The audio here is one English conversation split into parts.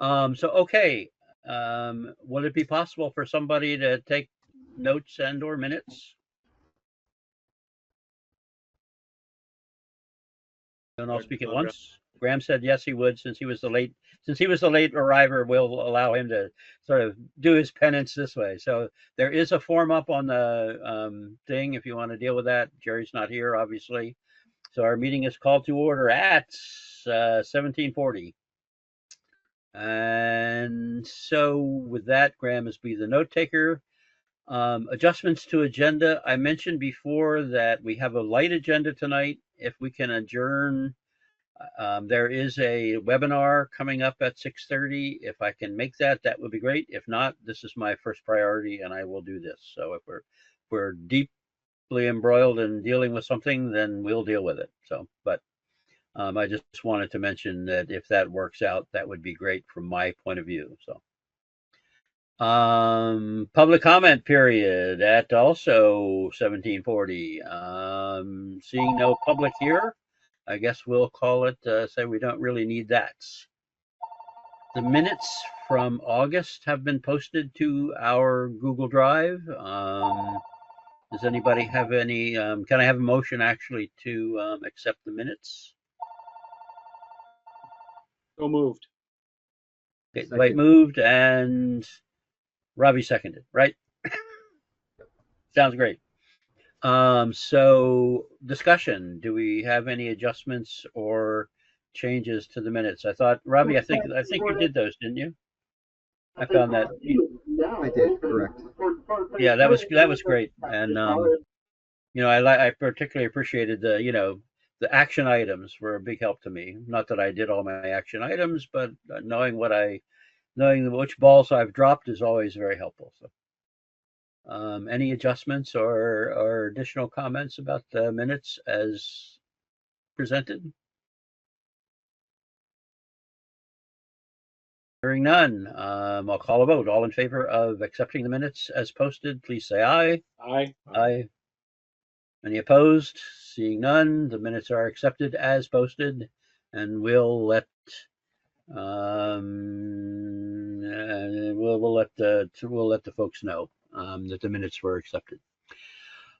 Okay. Would it be possible for somebody to take notes and or minutes? Don't all speak at once. Graham said yes, he would, since he was the late arriver. We'll allow him to sort of do his penance this way. So there is a form up on the thing if you want to deal with that. Jerry's not here, obviously. So our meeting is called to order at 1740. And so with that, Graham is be the note taker. Adjustments to agenda. I mentioned before that we have a light agenda tonight. If we can adjourn, there is a webinar coming up at 6:30. If I can make that, that would be great. If not, this is my first priority, and I will do this. So if we're deeply embroiled in dealing with something, then we'll deal with it. So, but I just wanted to mention that if that works out, that would be great from my point of view. So. Public comment period at also 1740. Seeing no public here, I guess we'll call it, say we don't really need that. The minutes from August have been posted to our Google Drive. Does anybody have any, can I have a motion actually to accept the minutes? So moved. Okay, Dwight moved and Robbie seconded, right? Sounds great. So discussion, do we have any adjustments or changes to the minutes? I thought, Robbie, I think you did those, didn't you? I found that. I did, correct. Yeah, that was great. And, I particularly appreciated the action items were a big help to me. Not that I did all my action items, but knowing which balls I've dropped is always very helpful. So. Any adjustments or additional comments about the minutes as presented? Hearing none, I'll call a vote. All in favor of accepting the minutes as posted, please say aye. Aye. Aye. Any opposed? Seeing none, the minutes are accepted as posted, and we'll let we'll let the folks know that the minutes were accepted.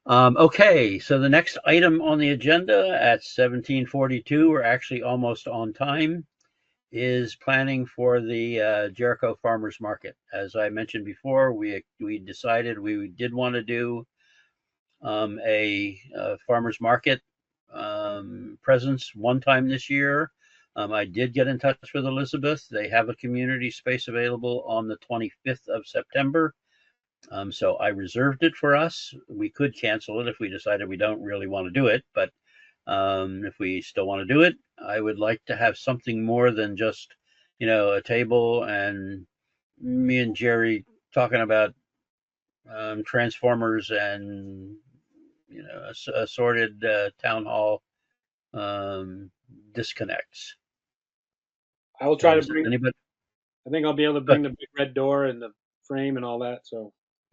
Okay, so the next item on the agenda at 1742, we're actually almost on time, is planning for the Jericho Farmers Market. As I mentioned before, we decided we did want to do a farmers market presence one time this year. I did get in touch with Elizabeth. They have a community space available on the 25th of September. So I reserved it for us. We could cancel it if we decided we don't really want to do it, but if we still want to do it, I would like to have something more than just, a table and me and Jerry talking about Transformers and, assorted town hall disconnects. I will try to bring. Anybody? I think I'll be able to bring the big red door and the frame and all that. So.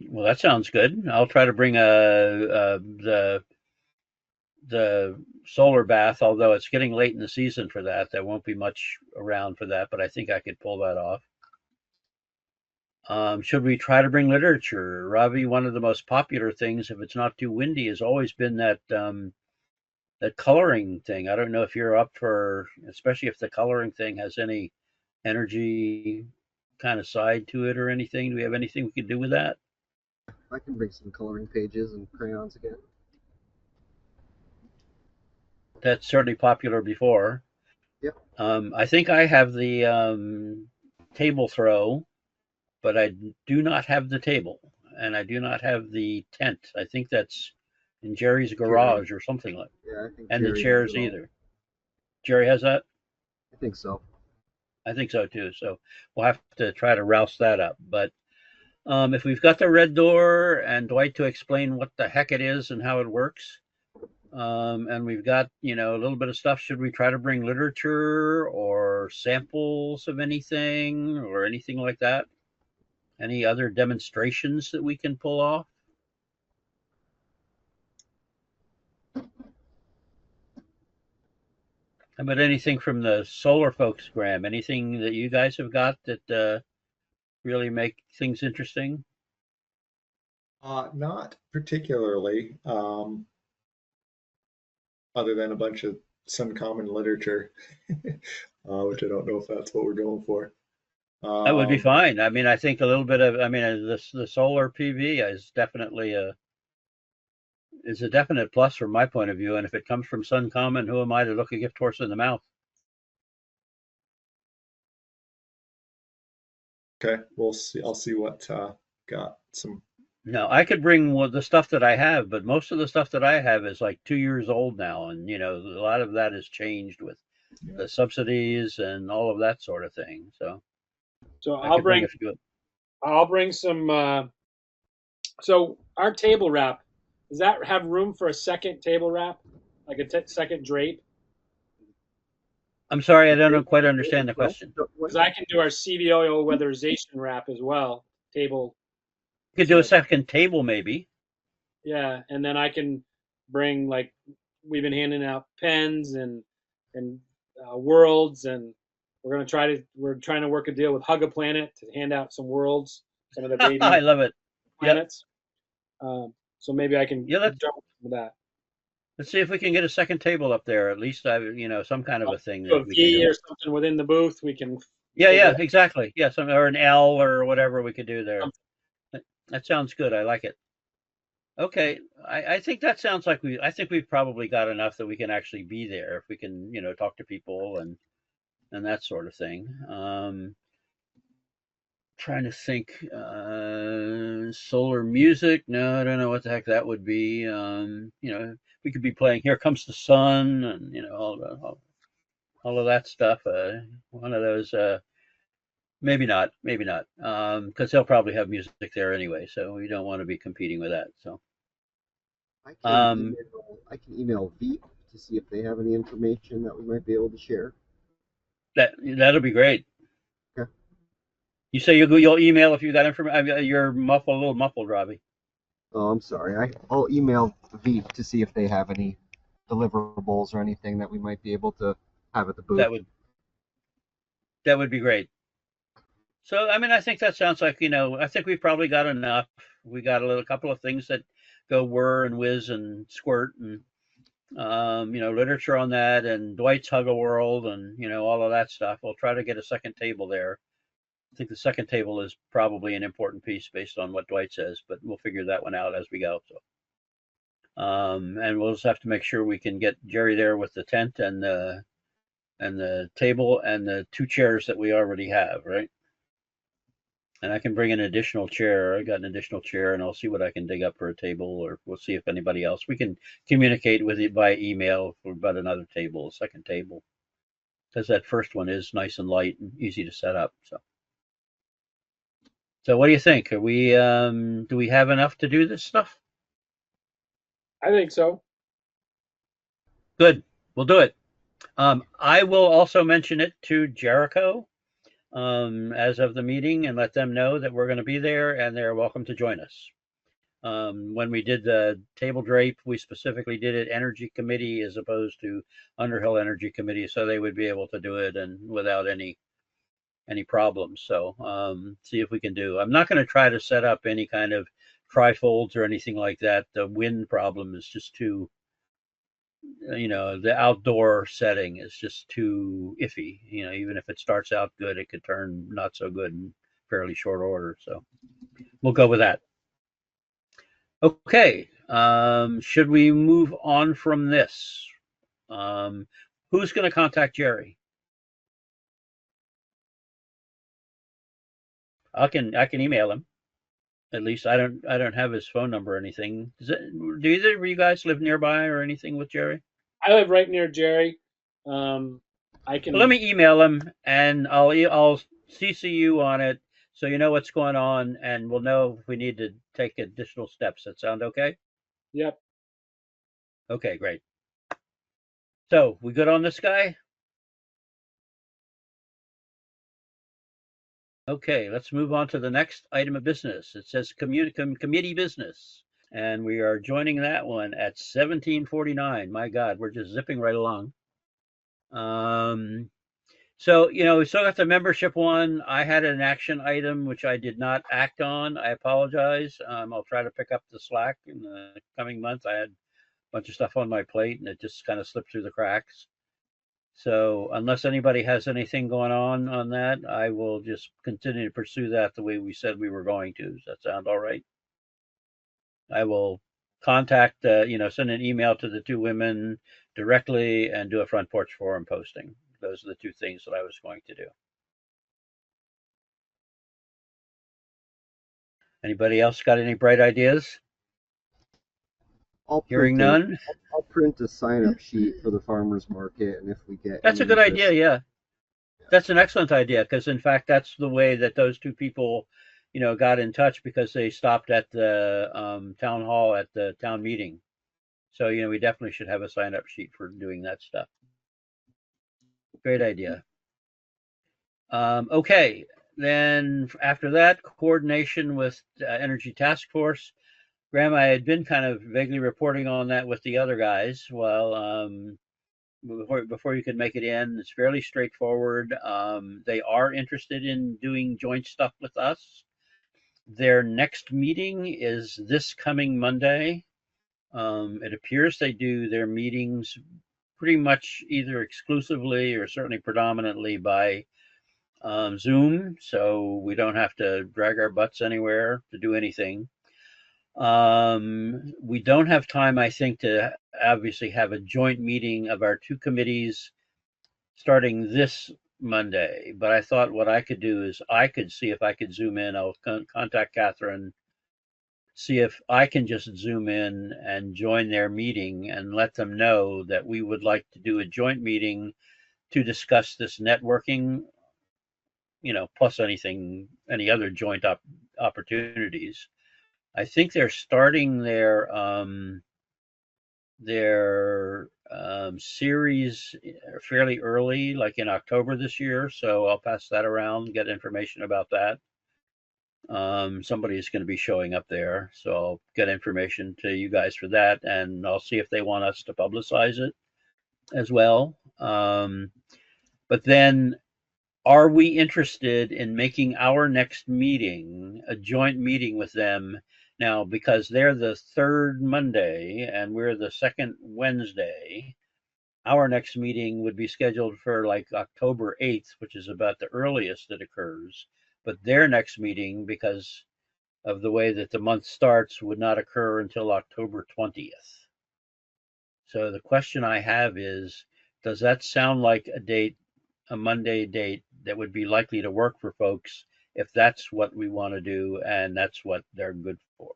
Well, that sounds good. I'll try to bring the solar bath, although it's getting late in the season for that. There won't be much around for that, but I think I could pull that off. Should we try to bring literature? Ravi, one of the most popular things, if it's not too windy, has always been that coloring thing. I don't know if you're up for, especially if the coloring thing has any energy kind of side to it or anything. Do we have anything we can do with that? I can bring some coloring pages and crayons again. That's certainly popular before. Yep. I think I have the table throw, but I do not have the table, and I do not have the tent. I think that's in Jerry's garage or something like that. Yeah, I think. And Jerry the chairs either. Jerry has that? I think so. I think so too. So we'll have to try to rouse that up. But if we've got the red door and Dwight to explain what the heck it is and how it works, and we've got, a little bit of stuff, should we try to bring literature or samples of anything or anything like that? Any other demonstrations that we can pull off? How about anything from the solar folks, Graham? Anything that you guys have got that really make things interesting? Not particularly, other than a bunch of some common literature, which I don't know if that's what we're going for. That would be Um, fine. I mean, I think a little bit of, I mean, the solar PV is a definite plus from my point of view. And if it comes from Suncommon, who am I to look a gift horse in the mouth? okay, we'll see. I'll see what got some. No, I could bring the stuff that I have, but most of the stuff that I have is like 2 years old now, and a lot of that has changed with Yeah. the subsidies and all of that sort of thing. So So I could bring a few. I'll bring some. So our table wrap, does that have room for a second table wrap, like a second drape? I'm sorry, I don't quite understand the question. Because I can do our CVO weatherization wrap as well. Table. You could do a second table, maybe. Yeah, and then I can bring, like, we've been handing out pens and worlds, and we're trying to work a deal with Hug a Planet to hand out some worlds, some of the baby I love it. Yep. planets. So maybe I can Yeah, jump with that. let's see if we can get a second table up there. At least some kind of a thing So that a we can V do. or something within the booth, we can. Yeah, exactly. Yeah, or an L or whatever we could do there. That sounds good. I like it. Okay, I think that sounds like I think we've probably got enough that we can actually be there if we can, talk to people and that sort of thing. Trying to think, solar music. No, I don't know what the heck that would be. We could be playing "Here Comes the Sun" and all of that stuff. One of those. Maybe not. Maybe not. Because they'll probably have music there anyway, so we don't want to be competing with that. So. I can email Veep to see if they have any information that we might be able to share. That'll be great. Okay. You say you'll email if you got information. You're a little muffled, Robbie. Oh, I'm sorry. I'll email Veep to see if they have any deliverables or anything that we might be able to have at the booth. That would be great. So, I mean, I think that sounds like, I think we've probably got enough. We got a couple of things that go whir and whiz and squirt and, literature on that and Dwight's Hug a World and, all of that stuff. We'll try to get a second table there. I think the second table is probably an important piece based on what Dwight says, but we'll figure that one out as we go. So, and we'll just have to make sure we can get Jerry there with the tent and the table and the 2 chairs that we already have, right? And I can bring an additional chair. I got an additional chair, and I'll see what I can dig up for a table, or we'll see if anybody else. We can communicate with it by email about another table, a second table, because that first one is nice and light and easy to set up. So what do you think? Do we have enough to do this stuff? I think so. Good. We'll do it. I will also mention it to Jericho as of the meeting and let them know that we're going to be there and they're welcome to join us. When we did the table drape, we specifically did it Energy Committee as opposed to Underhill Energy Committee, so they would be able to do it and without any problems. So see if we can do. I'm not going to try to set up any kind of trifolds or anything like that. The wind problem is just too, the outdoor setting is just too iffy. Even if it starts out good, it could turn not so good in fairly short order. So we'll go with that. Okay. Should we move on from this? Who's going to contact Jerry? I can email him. At least I don't have his phone number or anything. Do either of you guys live nearby or anything with Jerry? I live right near Jerry. I can. Well, let me email him and I'll CC you on it so you know what's going on and we'll know if we need to take additional steps. That sound okay? Yep. Okay, great. So we good on this guy? Okay, let's move on to the next item of business. It says committee business, and we are joining that one at 17:49. My God, we're just zipping right along. So, we still got the membership one. I had an action item which I did not act on. I apologize. I'll try to pick up the slack in the coming months. I had a bunch of stuff on my plate and it just kind of slipped through the cracks. So unless anybody has anything going on that, I will just continue to pursue that the way we said we were going to. Does that sound all right? I will contact, send an email to the two women directly and do a front porch forum posting. Those are the two things that I was going to do. Anybody else got any bright ideas? Hearing none. I'll print a sign-up sheet for the farmers market, and if we get That's a good idea. Yeah, that's an excellent idea because, in fact, that's the way that those two people, got in touch because they stopped at the town hall at the town meeting. So, we definitely should have a sign-up sheet for doing that stuff. Great idea. Okay, then after that, coordination with Energy Task Force. Graham, I had been kind of vaguely reporting on that with the other guys. Well, before you could make it in, it's fairly straightforward. They are interested in doing joint stuff with us. Their next meeting is this coming Monday. It appears they do their meetings pretty much either exclusively or certainly predominantly by Zoom, so we don't have to drag our butts anywhere to do anything. We don't have time, I think, to obviously have a joint meeting of our two committees starting this Monday. But I thought what I could do is I could see if I could Zoom in. I'll contact Catherine, see if I can just Zoom in and join their meeting and let them know that we would like to do a joint meeting to discuss this networking, plus any other joint opportunities. I think they're starting their series fairly early, like in October this year. So I'll pass that around, get information about that. Somebody is going to be showing up there, so I'll get information to you guys for that, and I'll see if they want us to publicize it as well. But then, are we interested in making our next meeting a joint meeting with them now, because they're the third Monday and we're the second Wednesday? Our next meeting would be scheduled for like October 8th, which is about the earliest that occurs. But their next meeting, because of the way that the month starts, would not occur until October 20th. So the question I have is, does that sound like a Monday date that would be likely to work for folks if that's what we want to do and that's what they're good for?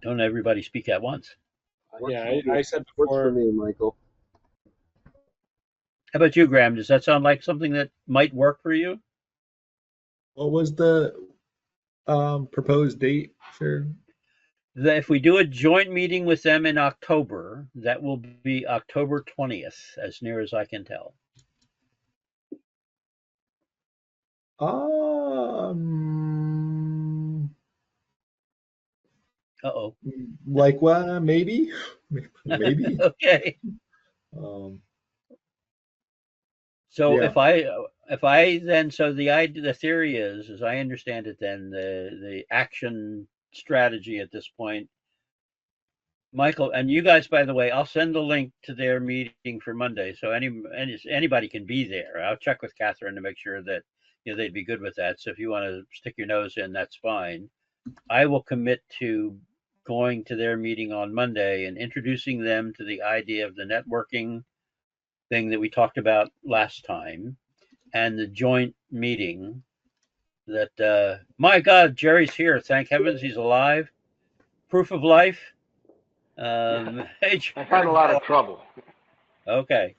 Don't everybody speak at once. Yeah, I said Works for before. me, Michael. How about you, Graham? Does that sound like something that might work for you? What was the proposed date for? That if we do a joint meeting with them in October, that will be October 20th, as near as I can tell. Uh-oh. Like what? Maybe, maybe. Okay. Um, So Yeah. if I then, so the theory is, as I understand it, then the action strategy at this point, Michael, and you guys, by the way, I'll send the link to their meeting for Monday, so anybody can be there. I'll check with Catherine to make sure that they'd be good with that. So if you want to stick your nose in, that's fine. I will commit to going to their meeting on Monday and introducing them to the idea of the networking thing that we talked about last time, and the joint meeting that, my God, Jerry's here. Thank heavens he's alive. Proof of life. Hey, I've had a lot of trouble. okay.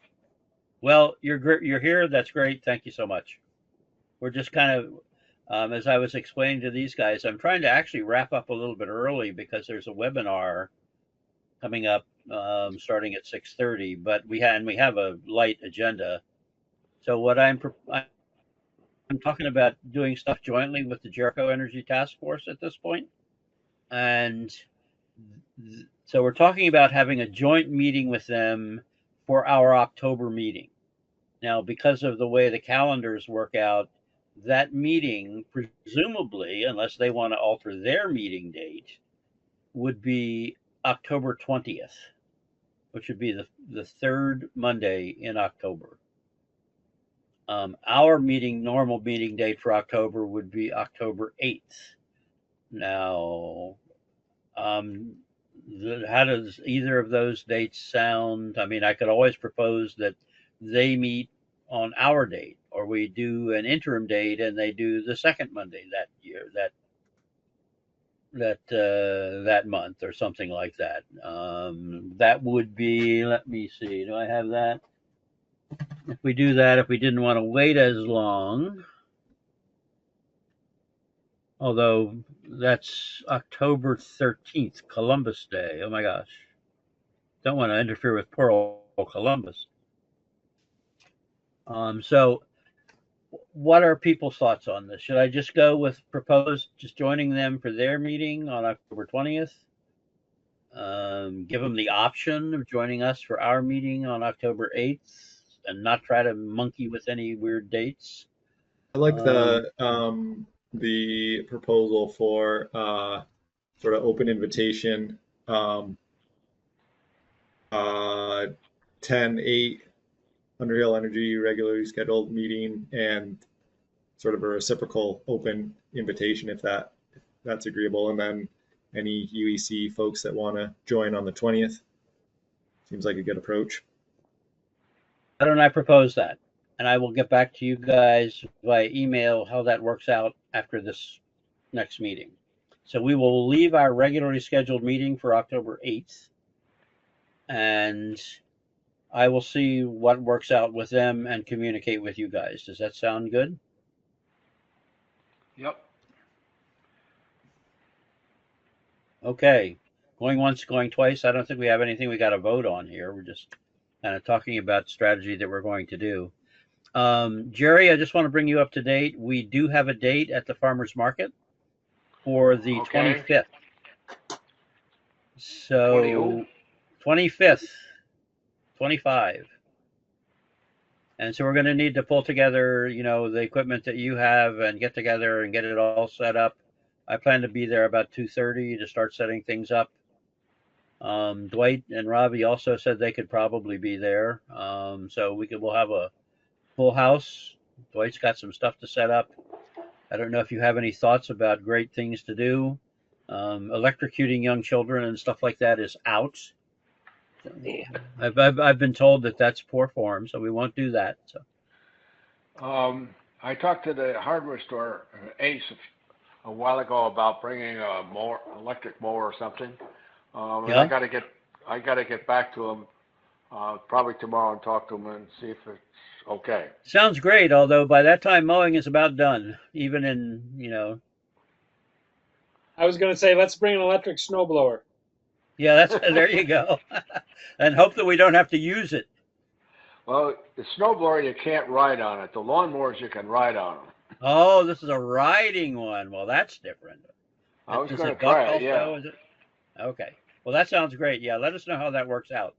Well, you're here. That's great. Thank you so much. We're just kind of, as I was explaining to these guys, I'm trying to actually wrap up a little bit early because there's a webinar coming up starting at 6:30, but we have a light agenda. So what I'm I'm talking about doing stuff jointly with the Jericho Energy Task Force at this point. And so we're talking about having a joint meeting with them for our October meeting. Now, because of the way the calendars work out, that meeting, presumably, unless they want to alter their meeting date, would be October 20th, which would be the third Monday in October. Our normal meeting date for October would be October 8th. Now, how does either of those dates sound? I mean, I could always propose that they meet on our date, or we do an interim date and they do the second Monday that year, that month, or something like that. That would be. Let me see. Do I have that? If we do that, if we didn't want to wait as long, although that's October 13th, Columbus Day. Oh my gosh. Don't want to interfere with poor old Columbus. So what are people's thoughts on this? Should I just go with just joining them for their meeting on October 20th? Give them the option of joining us for our meeting on October 8th and not try to monkey with any weird dates. I like the proposal for sort of open invitation, 10/8 Underhill Energy regularly scheduled meeting, and sort of a reciprocal open invitation if that's agreeable, and then any UEC folks that want to join on the 20th. Seems like a good approach. Why don't I propose that? And I will get back to you guys via email how that works out after this next meeting. So we will leave our regularly scheduled meeting for October 8th, and I will see what works out with them and communicate with you guys. Does that sound good? Yep. Okay. Going once, going twice. I don't think we have anything we got to vote on here. We're just kind of talking about strategy that we're going to do. Jerry, I just want to bring you up to date. We do have a date at the farmers market for the 25th. So 25th, 25. And so we're going to need to pull together, the equipment that you have and get together and get it all set up. I plan to be there about 2:30 to start setting things up. Dwight and Robbie also said they could probably be there. So we'll have a full house. Dwight's got some stuff to set up. I don't know if you have any thoughts about great things to do. Electrocuting young children and stuff like that is out. I've been told that that's poor form, so we won't do that. So. I talked to the hardware store, Ace, a while ago about bringing a electric mower or something. Yeah. I gotta get back to him probably tomorrow and talk to him and see if it's okay. Sounds great. Although by that time mowing is about done, even in. I was going to say, let's bring an electric snowblower. Yeah, there you go. And hope that we don't have to use it. Well, the snowblower you can't ride on it. The lawnmowers you can ride on them. Oh, this is a riding one. Well, that's different. I was going to try it. Yeah. Is it? Okay. Well, that sounds great. Yeah, let us know how that works out.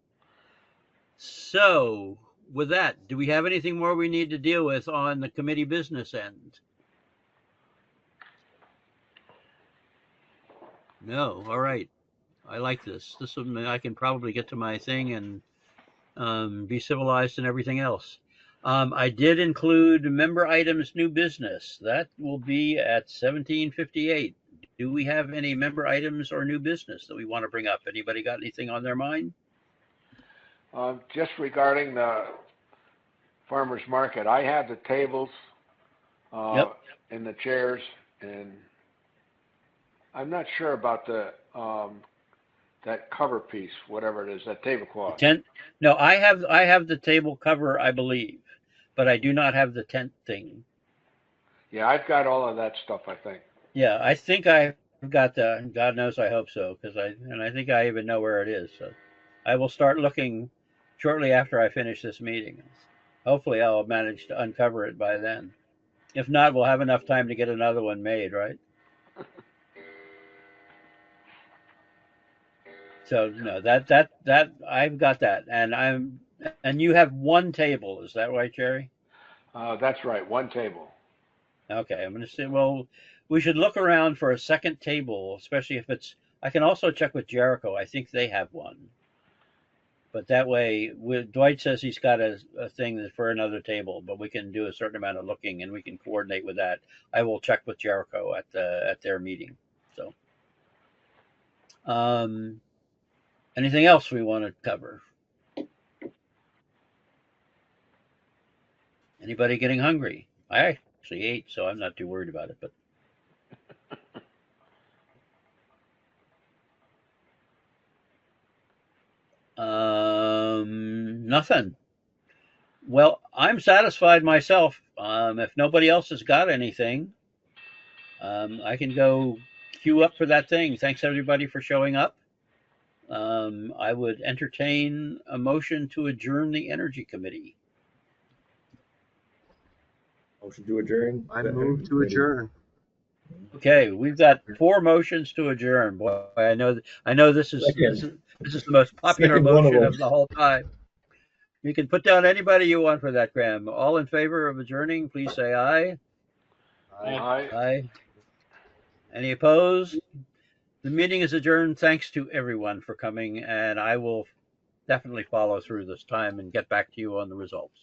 So, with that, do we have anything more we need to deal with on the committee business end? No. All right. I like this. I can probably get to my thing and be civilized and everything else. I did include member items, new business. That will be at 17:58. Do we have any member items or new business that we want to bring up? Anybody got anything on their mind? Just regarding the farmers market, I have the tables Yep. and the chairs, and I'm not sure about the that cover piece, whatever it is, that tablecloth. Tent? No, I have the table cover, I believe, but I do not have the tent thing. Yeah, I've got all of that stuff, I think. Yeah, I think I've got the. God knows, I hope so, because I think I even know where it is. So I will start looking shortly after I finish this meeting. Hopefully, I'll manage to uncover it by then. If not, we'll have enough time to get another one made, right? So no, that I've got that, and you have one table. Is that right, Jerry? That's right, one table. Okay, I'm going to say, well, we should look around for a second table, especially if it's. I can also check with Jericho. I think they have one, but that way, Dwight says he's got a thing for another table, but we can do a certain amount of looking, and we can coordinate with that. I will check with Jericho at their meeting. So, anything else we want to cover? Anybody getting hungry? I actually ate, so I'm not too worried about it. But nothing. Well, I'm satisfied myself. If nobody else has got anything, I can go queue up for that thing. Thanks everybody for showing up. I would entertain a motion to adjourn the Energy Committee. Motion to adjourn. I move to adjourn. Okay, we've got 4 motions to adjourn. Boy, I know this is the most popular motion of the whole time. You can put down anybody you want for that, Graham. All in favor of adjourning, please say aye. Aye. Aye. Any opposed? The meeting is adjourned. Thanks to everyone for coming, and I will definitely follow through this time and get back to you on the results.